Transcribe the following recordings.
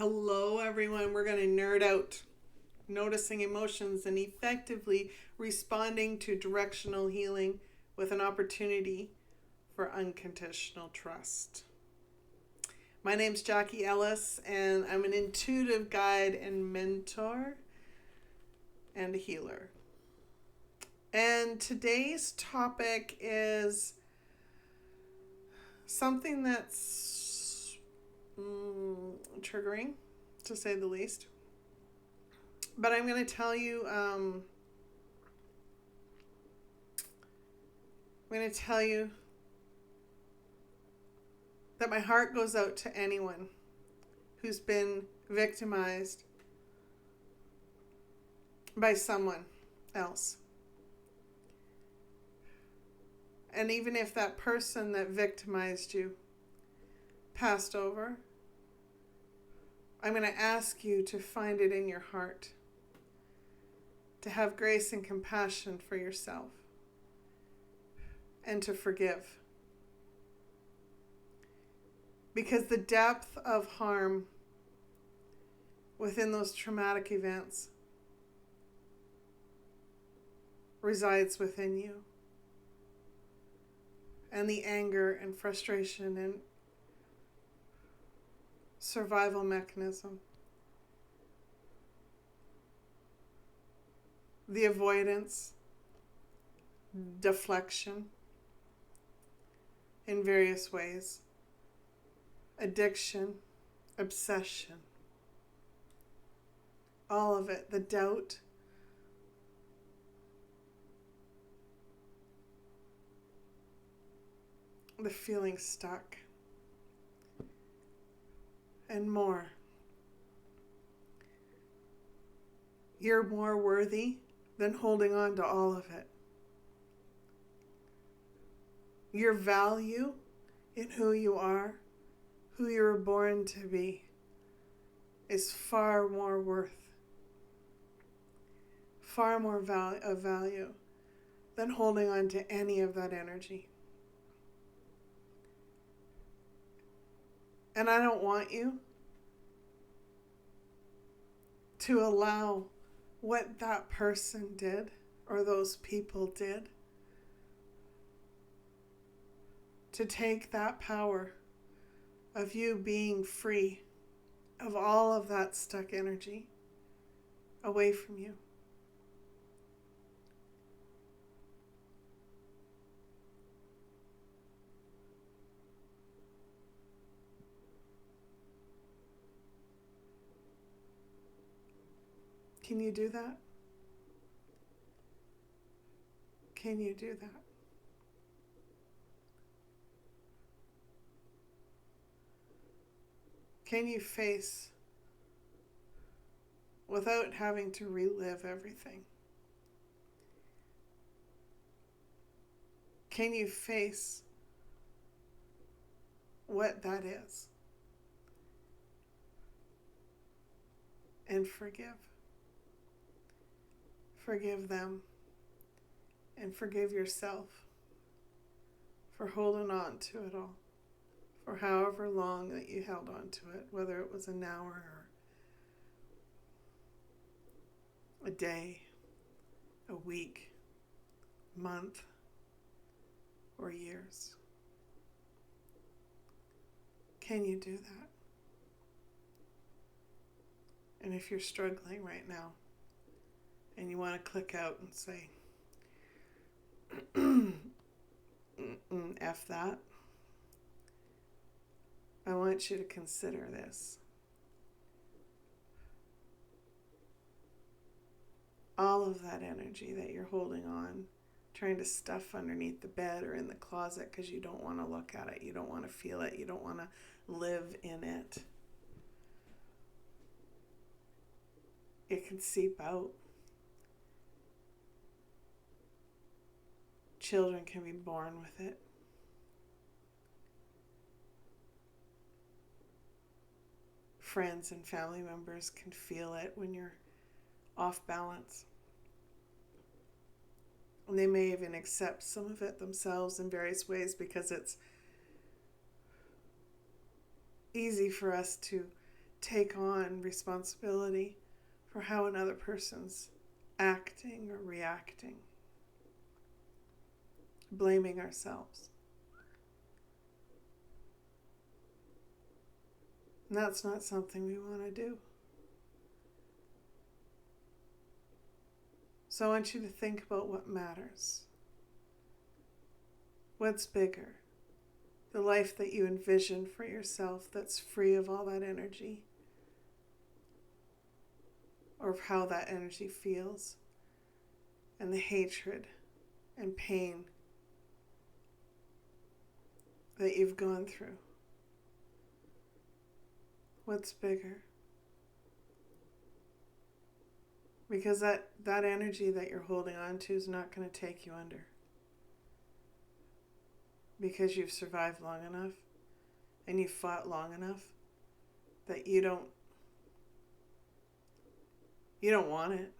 Hello, everyone. We're going to nerd out, noticing emotions and effectively responding to directional healing with an opportunity for unconditional trust. My name's Jackie Ellis, and I'm an intuitive guide and mentor and a healer. And today's topic is something that's triggering, to say the least. But I'm going to tell you, that my heart goes out to anyone who's been victimized by someone else. And even if that person that victimized you passed over, I'm going to ask you to find it in your heart to have grace and compassion for yourself and to forgive. Because the depth of harm within those traumatic events resides within you. And the anger and frustration and survival mechanism, the avoidance, deflection in various ways, addiction, obsession, all of it, the doubt, the feeling stuck, and more. You're more worthy than holding on to all of it. Your value in who you are, who you were born to be, is far more worth, far more value than holding on to any of that energy. And I don't want you to allow what that person did or those people did to take that power of you being free of all of that stuck energy away from you. Can you do that? Can you do that? Can you face without having to relive everything? Can you face what that is and forgive? Forgive them and forgive yourself for holding on to it all, for however long that you held on to it, whether it was an hour or a day, a week, month, or years. Can you do that? And if you're struggling right now, and you want to click out and say, F that, I want you to consider this. All of that energy that you're holding on, trying to stuff underneath the bed or in the closet because you don't want to look at it, you don't want to feel it, you don't want to live in it. It can seep out. Children can be born with it. Friends and family members can feel it when you're off balance. And they may even accept some of it themselves in various ways because it's easy for us to take on responsibility for how another person's acting or reacting, blaming ourselves. And that's not something we want to do. So I want you to think about what matters. What's bigger? The life that you envision for yourself that's free of all that energy, or of how that energy feels, and the hatred and pain that you've gone through. What's bigger? Because that energy that you're holding on to is not going to take you under. Because you've survived long enough and you've fought long enough that you don't want it.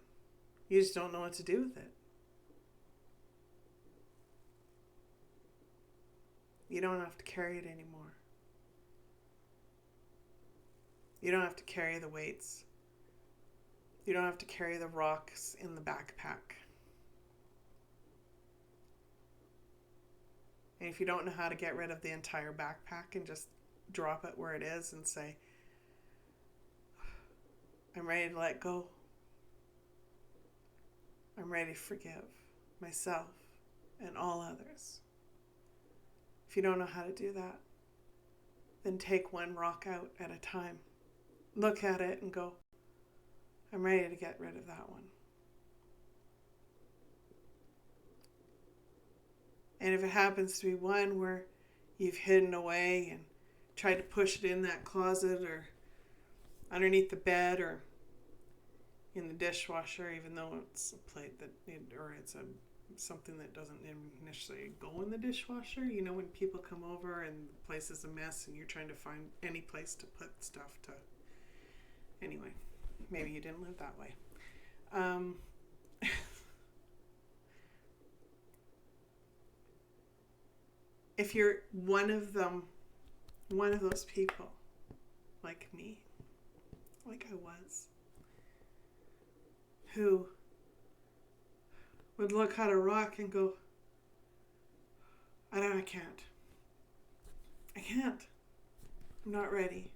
You just don't know what to do with it. You don't have to carry it anymore. You don't have to carry the weights. You don't have to carry the rocks in the backpack. And if you don't know how to get rid of the entire backpack and just drop it where it is and say, I'm ready to let go. I'm ready to forgive myself and all others. If you don't know how to do that, then take one rock out at a time. Look at it and go, I'm ready to get rid of that one. And if it happens to be one where you've hidden away and tried to push it in that closet or underneath the bed or in the dishwasher, even though it's a plate something that doesn't necessarily go in the dishwasher. You know, when people come over and the place is a mess and you're trying to find any place to put stuff to. Anyway, maybe you didn't live that way. If you're one of those people, like me, like I was, who would look at a rock and go, I can't. I'm not ready.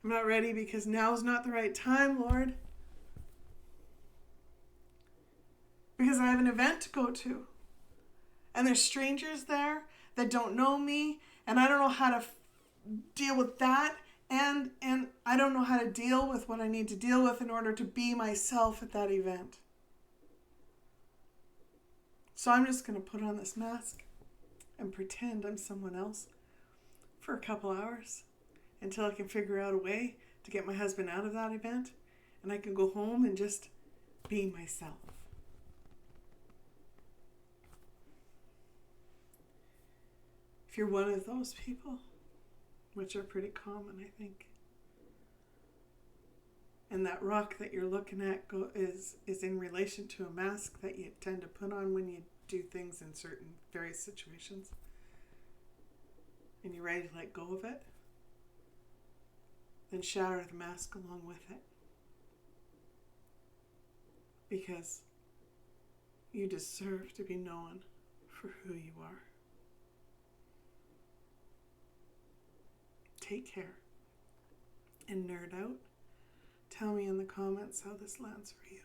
I'm not ready because now's not the right time, Lord. Because I have an event to go to. And there's strangers there that don't know me. And I don't know how to deal with that. And I don't know how to deal with what I need to deal with in order to be myself at that event. So I'm just going to put on this mask and pretend I'm someone else for a couple hours until I can figure out a way to get my husband out of that event and I can go home and just be myself. If you're one of those people, which are pretty common, I think, and that rock that you're looking at is in relation to a mask that you tend to put on when you do things in certain various situations, and you're ready to let go of it, then shatter the mask along with it. Because you deserve to be known for who you are. Take care and nerd out. Tell me in the comments how this lands for you.